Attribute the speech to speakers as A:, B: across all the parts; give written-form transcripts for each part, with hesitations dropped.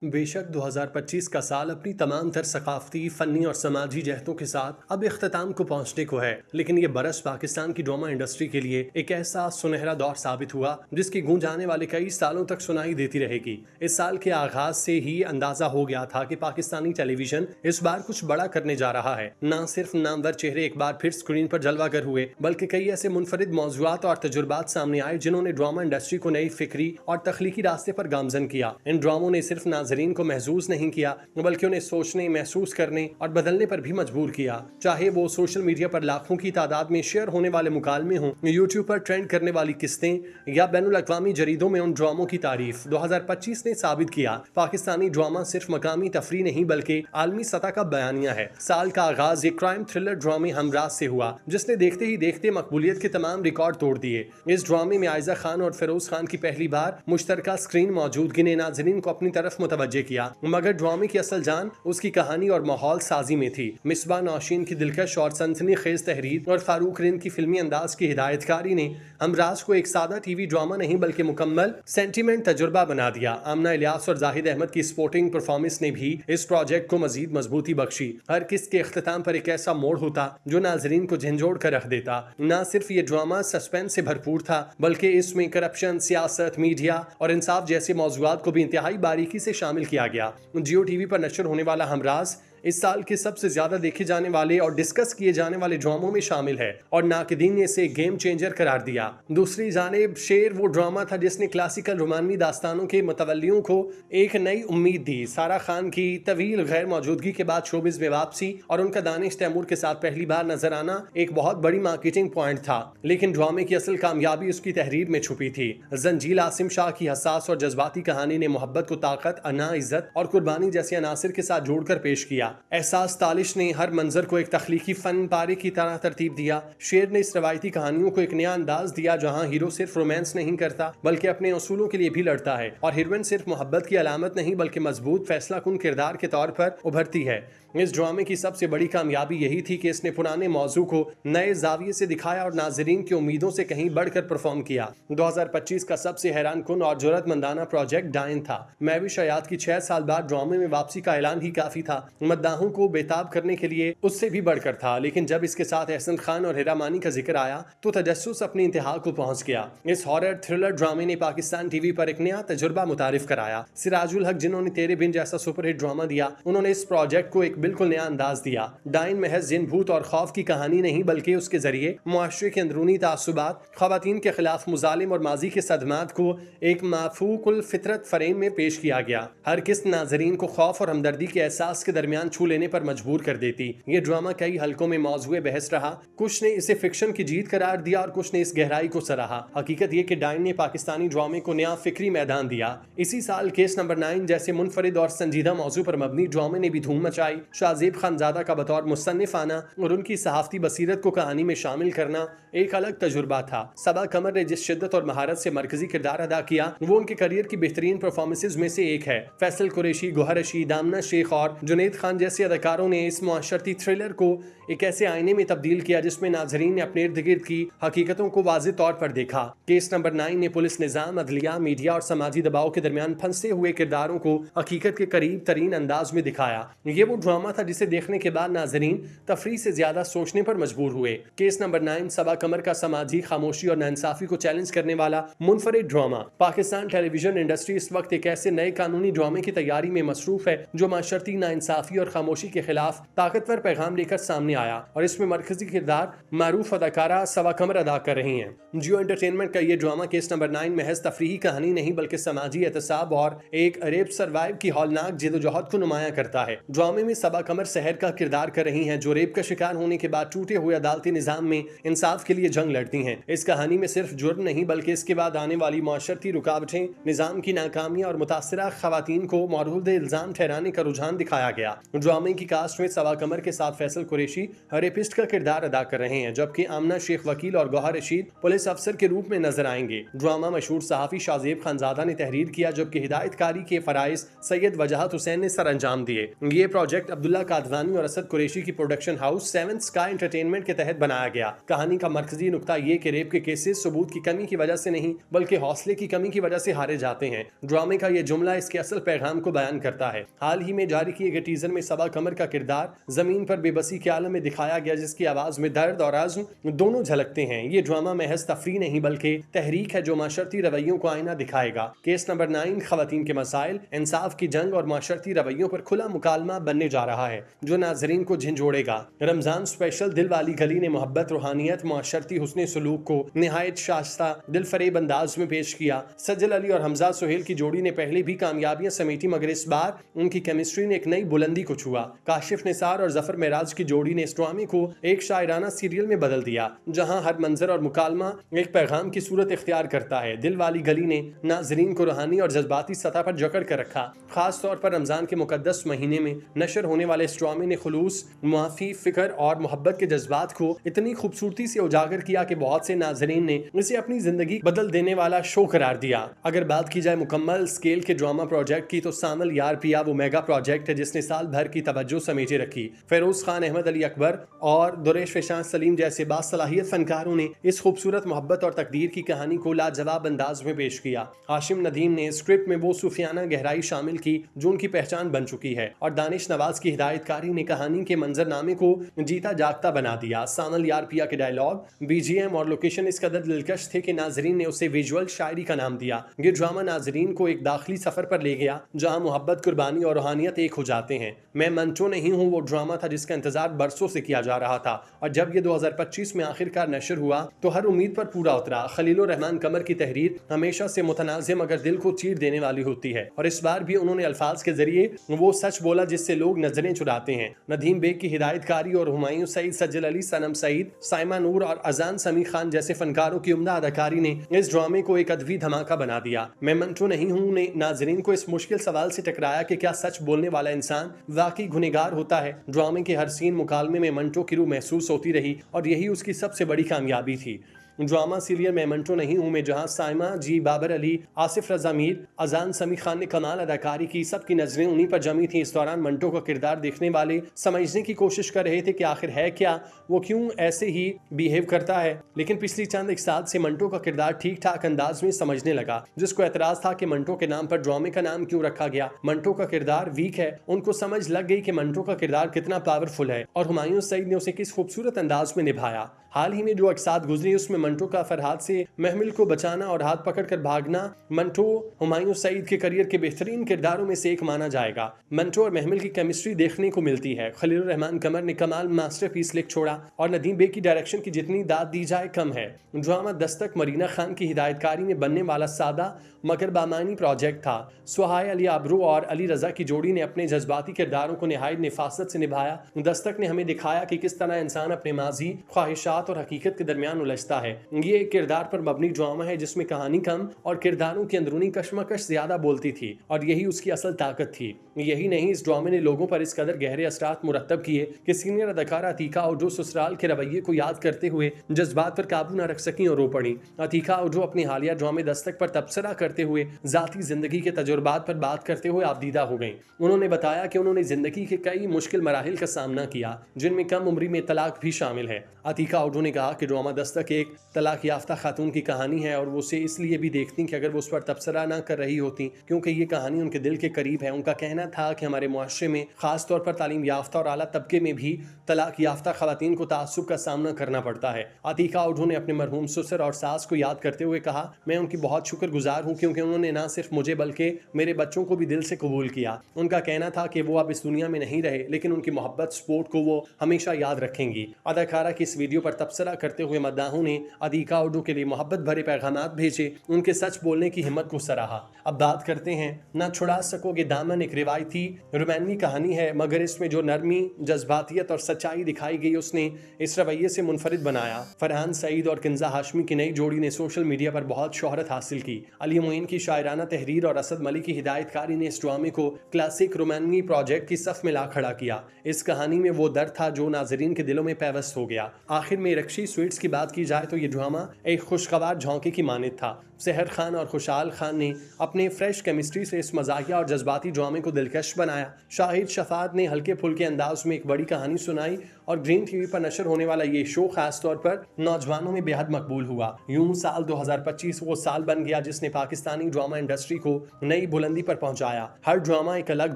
A: बेशक 2025 का साल अपनी तमाम तर सकाफती, फनी और समाजी जहतों के साथ अब इख्तिताम को पहुंचने को है, लेकिन ये बरस पाकिस्तान की ड्रामा इंडस्ट्री के लिए एक ऐसा सुनहरा दौर साबित हुआ जिसकी गूंज आने वाले कई सालों तक सुनाई देती रहेगी। इस साल के आगाज से ही अंदाजा हो गया था कि पाकिस्तानी टेलीविजन इस बार कुछ बड़ा करने जा रहा है। न सिर्फ नामवर चेहरे एक बार फिर स्क्रीन पर जलवागर हुए, बल्कि कई ऐसे मुनफरिद मौजूआत और तजुर्बात सामने आए जिन्होंने ड्रामा इंडस्ट्री को नई फिक्री और तख्लीकी रास्ते पर गामजन किया। इन ड्रामों ने सिर्फ नाजरीन को महसूस नहीं किया, बल्कि उन्हें सोचने, महसूस करने और बदलने पर भी मजबूर किया। चाहे वो सोशल मीडिया पर लाखों की तादाद में शेयर होने वाले मुकालमे हों, यूट्यूब पर ट्रेंड करने वाली किस्तें या बैनुल अक़वामी जरीदों में उन ड्रामों की तारीफ। 2025 ने साबित किया पाकिस्तानी ड्रामा सिर्फ मकामी तफरी नहीं बल्कि आलमी सतह का बयानिया है। साल का आगाज एक क्राइम थ्रिलर ड्रामे हमराज से हुआ, जिसने देखते ही देखते मकबूलियत के तमाम रिकॉर्ड तोड़ दिए। इस ड्रामे में आयजा खान और फिरोज खान की पहली बार मुश्तरका स्क्रीन मौजूदगी ने नाजरीन को अपनी तरफ मुतवज्जे किया, मगर ड्रामे की असल जान उसकी कहानी और माहौल साजी में थी। मिसबा नौशीन की दिलकश और सनसनीखेज तहरीर और फारूक रिंद की फिल्मी अंदाज की हिदायतकारी ने हमराज को एक सादा टीवी ड्रामा नहीं बल्कि मुकम्मल सेंटीमेंट तजुर्बा बना दिया। आमना इलियास और जाहिद अहमद की स्पोर्टिंग परफॉर्मेंस ने भी इस प्रोजेक्ट को मजीद मजबूती बख्शी। हर किस्त के अख्तिताम पर एक ऐसा मोड़ होता जो नाजरीन को झंझोड़ कर रख देता। न सिर्फ ये ड्रामा सस्पेंस से भरपूर था, बल्कि इसमें करप्शन, सियासत, मीडिया और इंसाफ जैसे मौजूआत को भी इंतहाई बारीकी से शामिल किया गया। जियो टीवी पर नशर होने वाला हमराज इस साल के सबसे ज्यादा देखे जाने वाले और डिस्कस किए जाने वाले ड्रामों में शामिल है और नाकदीन ने इसे गेम चेंजर करार दिया। दूसरी जानिब शेर वो ड्रामा था जिसने क्लासिकल रोमानवी दास्तानों के मुतवल्लियों को एक नई उम्मीद दी। सारा खान की तवील गैर मौजूदगी के बाद शोबिज में वापसी और उनका दानिश तैमूर के साथ पहली बार नजर आना एक बहुत बड़ी मार्केटिंग पॉइंट था, लेकिन ड्रामे की असल कामयाबी उसकी तहरीर में छुपी थी। जंजील आसिम शाह की हसास और जज्बाती कहानी ने मोहब्बत को ताकत, अना, इज्जत और कुर्बानी जैसे अनासिर के साथ जोड़कर पेश किया। एहसास तालिश ने हर मंजर को एक तख्लीकी फन पारे की तरह तरतीब दिया। शेर ने इस रवायती कहानियों को एक नया अंदाज दिया, जहां हीरो सिर्फ रोमांस नहीं करता बल्कि अपने असूलों के लिए भी लड़ता है और हीरोइन सिर्फ मोहब्बत की अलामत नहीं बल्कि मजबूत फैसला कुन किरदार के तौर पर उभरती है। इस ड्रामे की सबसे बड़ी कामयाबी यही थी कि इसने पुराने मौजू को नए जाविये से दिखाया और नाजरीन की उम्मीदों से कहीं बढ़कर परफॉर्म किया। 2025 का सबसे हैरान कुन और जरूरतमंदाना प्रोजेक्ट डायन था। महविश हयात की 6 साल बाद ड्रामे में वापसी का ऐलान ही काफी था, मद्दाहों को बेताब करने के लिए उससे भी बढ़कर था। लेकिन जब इसके साथ एहसन खान और हिरा मानी का जिक्र आया तो तजस्सुस अपनी इंतहा को पहुंच गया। इस हॉरर थ्रिलर ड्रामे ने पाकिस्तान टीवी पर एक नया तजुर्बा मुतारिफ कराया। सिराजुल हक जिन्होंने तेरे बिन जैसा सुपरहिट ड्रामा दिया, उन्होंने इस प्रोजेक्ट को एक बिल्कुल नया अंदाज दिया। डायन महज जिन, भूत और खौफ की कहानी नहीं बल्कि उसके जरिए मुआशरे के अंदरूनी तासुबात, खवातीन के खिलाफ मुजालिम और माजी के सदमात को एक माफूकुल फितरत फ्रेम में पेश किया गया। हर किस्त नाजरीन को खौफ और हमदर्दी के एहसास के दरमियान छू लेने पर मजबूर कर देती। ये ड्रामा कई हलकों में मौजूए बहस रहा। कुछ ने इसे फिक्शन की जीत करार दिया और कुछ ने इस गहराई को सराहा। हकीकत ये कि डायन ने पाकिस्तानी ड्रामे को नया फिक्री मैदान दिया। इसी साल केस नंबर 9 जैसे मुनफरिद और संजीदा मौजू पर मबनी ड्रामे ने भी धूम मचाई। शाहजेब खानजादा का बतौर मुसन्निफ आना और उनकी सहाफती बसीरत को कहानी में शामिल करना एक अलग तजुर्बा था। सबा कमर ने जिस शिद्दत और महारत से मरकजी किरदार अदा किया वो उनके करियर की बेहतरीन परफॉर्मेंसेज में से एक है। फैसल कुरैशी, गोहर रशीद, आमना शेख और जुनैद खान जैसे अदाकारों ने इस मुआशरती थ्रिलर को एक ऐसे आईने में तब्दील किया जिसमें नाजरीन ने अपने इर्द गिर्द की हकीकतों को वाज़ेह तौर पर देखा। केस नंबर 9 ने पुलिस निजाम, अदलिया, मीडिया और समाजी दबाव के दरमियान फंसे हुए किरदारों को हकीकत के करीब तरीन अंदाज में दिखाया। ये वो ड्रामा था जिसे देखने के बाद नाजरीन तफरी से ज्यादा सोचने पर मजबूर हुए। केस नंबर 9 सबा कमर का समाजी खामोशी और नाइंसाफी को चैलेंज करने वाला मुनफरिद ड्रामा। पाकिस्तान टेलीविजन इंडस्ट्री इस वक्त एक ऐसे नए कानूनी ड्रामे की तैयारी में मसरूफ है जो माशरती नाइंसाफी और खामोशी के खिलाफ ताकतवर पैगाम लेकर सामने आया और इसमें मरकजी किरदार मारूफ अदाकारा सबा कमर अदा कर रही हैं। जियो एंटरटेनमेंट का ये ड्रामा केस नंबर 9 महज तफरीही कहानी नहीं बल्कि समाजी एहतसाब और एक रेप सर्वाइव की हौलनाक जिदोजहद को नुमाया करता है। ड्रामे में सबा कमर शहर का किरदार कर रही हैं जो रेप का शिकार होने के बाद टूटे हुए अदालती निजाम में इंसाफ के लिए जंग लड़ती हैं। इस कहानी में सिर्फ जुर्म नहीं बल्कि इसके बाद आने वाली मुआशरती रुकावटें, निजाम की नाकामियां और मुतासरा खवातीन को मौरूद इल्जाम ठहराने का रुझान दिखाया गया। ड्रामे की कास्ट में सवा कमर के साथ फैसल कुरैशी रेपिस्ट का किरदार अदा कर रहे हैं, जबकि आमना शेख वकील और गौहर रशीद पुलिस अफसर के रूप में नजर आएंगे। ड्रामा मशहूर सहाफी शाहजेब खानजादा ने तहरीर किया, जबकि हिदायतकारी के फराइज सैयद वजाहत हुसैन ने सर अंजाम दिए। ये प्रोजेक्ट अब्दुल्ला कादवानी और असद कुरैशी की production house seventh sky entertainment के तहत बनाया गया। कहानी का मरकजी नुक्ता ये कि रेप के केसेस सबूत की कमी की वजह से नहीं बल्कि हौसले की कमी की वजह से हारे जाते हैं। ड्रामे का ये जुमला इसके असल पैगाम को बयान करता है। हाल ही में जारी किए गए टीजर में सबा कमर का किरदार जमीन पर बेबसी के आलम में दिखाया गया, जिसकी आवाज में दर्द और आज़्म दोनों झलकते हैं। ये ड्रामा महज तफरी नहीं बल्कि तहरीक है जो माशरती रवैयों को आईना दिखाएगा। केस नंबर 9 खवातीन के मसाइल, इंसाफ की जंग और माशरती रवैयों पर खुला मुकालमा बनने जा रहा है जो नाजरीन को झिंझोड़ेगा। रमजान स्पेशल दिल वाली गली ने मोहब्बत, रूहानियत, माशरती हुस्न सलूक को निहायत शास्ता दिल फरेब अंदाज में पेश किया। सज्जल अली और हमजा सुहेल की जोड़ी ने पहले भी कामयाबियां समेटी, मगर इस बार उनकी केमिस्ट्री ने एक नई बुलंदी को छुआ। काशिफ निसार और जफर मेराज की जोड़ी ने इस ड्रामे को एक शायराना सीरियल में बदल दिया, जहां हर मंजर और मुकालमा एक पैगाम की सूरत इख्तियार करता है। दिल वाली गली ने नाजरीन को रूहानी और जज्बाती सतह पर जकड़ कर रखा। खास तौर पर रमजान के मुकद्दस महीने में नशर होने वाले इस ड्रामे ने खुलूस, मुआफी, फिक्र और मोहब्बत के जज्बात को इतनी खूबसूरती से उजागर किया कि बहुत से नाजरीन ने इसे अपनी जिंदगी बदल देने वाला शो करार दिया। अगर बात की जाए मुकम्मल स्केल के ड्रामा प्रोजेक्ट की, तो सामल यार पिया वो मेगा प्रोजेक्ट है जिसने साल भर की तवज्जो समेटे रखी। फेरोज खान, अहमद अली अकबर और दुरेश फिशान सलीम जैसे बासलाहियत फनकारों ने इस खूबसूरत मोहब्बत और तकदीर की कहानी को लाजवाब अंदाज में पेश किया। हाशिम नदीम ने स्क्रिप्ट में वो सूफियाना गहराई शामिल की जो उनकी पहचान बन चुकी है, और दानिश नवाज की हिदायतकारी ने कहानी के मंजरनामे को जीता जागता बना दिया। सामल यार पिया के डायलॉग, बीजीएम और लोकेशन इस कदर दिलकश थे कि नाजरीन ने उसे विजुअल शायरी का नाम दिया। ये ड्रामा नाजरीन को एक दाखिली सफर पर ले गया जहां मोहब्बत, कुर्बानी और रूहानियत एक हो जाते हैं। मैं मंचो नहीं हूं वो ड्रामा था जिसका इंतजार बरसों से किया जा रहा था, और जब ये 2025 में आखिरकार नशर हुआ तो हर उम्मीद पर पूरा उतरा। खलीलुर रहमान कमर की तहरीर हमेशा से मुतनाज़िम मगर दिल को चीर देने वाली होती है, और इस बार भी उन्होंने अल्फाज के जरिए वो सच बोला जिससे लोग नजरें चुराते हैं। नदीम बेग की हिदायतकारी और हुमायूं सईद, सज्जल अली, सनम सईद, साइमा नूर और अजान समी खान जैसे फनकारों की उम्दा अदाकारी ने इस ड्रामे को एक अदबी धमाका बना दिया। मैं मंटो नहीं हूं ने नाजरीन को इस मुश्किल सवाल से टकराया कि क्या सच बोलने वाला इंसान वाकई गुनहगार होता है। ड्रामे के हर सीन मुकालमे में मंटो की रूह महसूस होती रही, और यही उसकी सबसे बड़ी कामयाबी थी। ड्रामा सीरियल मैं मंटो नहीं हूं में जहां साइमा जी, बाबर अली, आसिफ रजा मीर, अजान समी खान ने कमाल अदाकारी की, सबकी नजरें उन्हीं पर जमी थी। इस दौरान मंटो का किरदार देखने वाले समझने की कोशिश कर रहे थे कि आखिर है क्या, वो क्यों ऐसे ही बिहेव करता है। लेकिन पिछली चंद एक साल से मंटो का किरदार ठीक ठाक अंदाज में समझने लगा। जिसको एतराज था कि मंटो के नाम पर ड्रामे का नाम क्यों रखा गया, मंटो का किरदार वीक है, उनको समझ लग गई कि मंटो का किरदार कितना पावरफुल है, और हुमायूं सईद ने उसे किस खूबसूरत अंदाज में निभाया। हाल ही में जो अक्सात गुजरी उसमें मंटो का फरहाद से महमिल को बचाना और हाथ पकड़कर भागना मंटो हुमायूं सईद के करियर के बेहतरीन किरदारों में से एक माना जाएगा। मंटो और महमिल की केमिस्ट्री देखने को मिलती है। खलीलुर रहमान कमर ने कमाल मास्टरपीस लिख छोड़ा, और नदीम बेग की डायरेक्शन की जितनी दाद दी जाए कम है। ड्रामा दस्तक मरीना खान की हिदायतकारी में बनने वाला सादा मगर बामानी प्रोजेक्ट था। सुहाय अली आबरू और अली रजा की जोड़ी ने अपने जज्बाती किरदारों को निहायत निफासत से निभाया। दस्तक ने हमें दिखाया कि किस तरह इंसान अपने माजी, ख्वाहिशात और हकीकत के दरमियान उलझता है। ये एक किरदार पर मबनी ड्रामा है जिसमें कहानी कम और किरदारों की अंदरूनी कशमकश ज्यादा बोलती थी, और यही उसकी असल ताकत थी। यही नहीं, इस ड्रामे ने लोगों पर इस कदर गहरे असरात मुरतब किए कि सीनियर अदाकारा अतीका ओजो ससुराल के रवैये को याद करते हुए जज्बात पर काबू न रख सकी और रो पड़ी। अतीका ओजो अपनी हालिया ड्रामे दस्तक पर तबसरा करते हुए जाती जिंदगी के तजुर्बात पर बात करते हुए आबदीदा हो गई। उन्होंने बताया कि उन्होंने जिंदगी के कई मुश्किल मराहिल का सामना किया, जिनमें कम उम्री में तलाक भी शामिल है। अतीका ओजो ने कहा कि ड्रामा दस्तक एक तलाक याफ्ता खातून की कहानी है, और वो उसे इसलिए भी देखती कि अगर वो उस पर तबसरा ना कर रही होती, क्योंकि ये कहानी उनके दिल के करीब है। उनका कहना था कि हमारे मुआशरे में खास तौर पर तालीम याफ्ता और आला तबके में भी तलाक याफ्ता खवातीन को तासुब का सामना करना पड़ता है। अतीका ओजो ने अपने मरहूम ससुर और सास को याद करते हुए कहा, मैं उनकी बहुत शुक्रगुजार हूँ क्योंकि उन्होंने ना सिर्फ मुझे बल्कि मेरे बच्चों को भी दिल से कबूल किया। उनका कहना था कि वो अब इस दुनिया में नहीं रहे, लेकिन उनकी मोहब्बत, सपोर्ट को वो हमेशा याद रखेंगी। अदाकारा की इस वीडियो पर तबसरा करते हुए मद्दाहों ने अदीका उर्दू के लिए मोहब्बत भरे पैगामात भेजे, उनके सच बोलने की हिम्मत को सराहा। अब बात करते हैं ना छुड़ा सकोगे दामन, एक रिवायती रोमानी कहानी है, मगर इसमें जो नरमी, जज्बातियत और सच्चाई दिखाई गई उसने इस रवैये से मुनफरिद बनाया। फरहान सईद और किंजा हाशमी की नई जोड़ी ने सोशल मीडिया पर बहुत शोहरत हासिल की। अली मोइन की शायराना तहरीर और असद मलिक की हिदायतकारी ने इस ड्रामे को क्लासिक रोमानी प्रोजेक्ट की सफ में ला खड़ा किया। इस कहानी में वो दर्द था जो नाजरीन के दिलों में पैवस्त हो गया। आखिर में रक्षी स्वीट्स की बात की जाए तो ये ड्रामा एक खुशगवार झोंके की मानित था। सहर खान और खुशहाल खान ने अपने फ्रेश केमिस्ट्री से इस मजाकिया और जज्बाती ड्रामे को दिलकश बनाया। शाहिद शफात ने हल्के फुल्के अंदाज में एक बड़ी कहानी सुनाई और ग्रीन टीवी पर नशर होने वाला ये शो खास तौर पर नौजवानों में बेहद मकबूल हुआ। यूं साल 2025 वो साल बन गया जिसने पाकिस्तानी ड्रामा इंडस्ट्री को नई बुलंदी पर पहुंचाया। हर ड्रामा एक अलग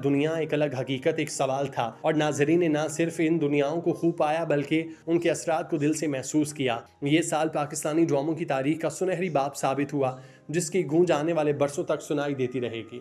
A: दुनिया, एक अलग हकीकत, एक सवाल था और नाजरीन ने ना सिर्फ इन दुनियाओं को खूब पाया बल्कि उनके असरात को दिल से महसूस किया। ये साल पाकिस्तानी ड्रामों की तारीख का सुनहरी बाब साबित हुआ जिसकी गूंज आने वाले बरसों तक सुनाई देती रहेगी।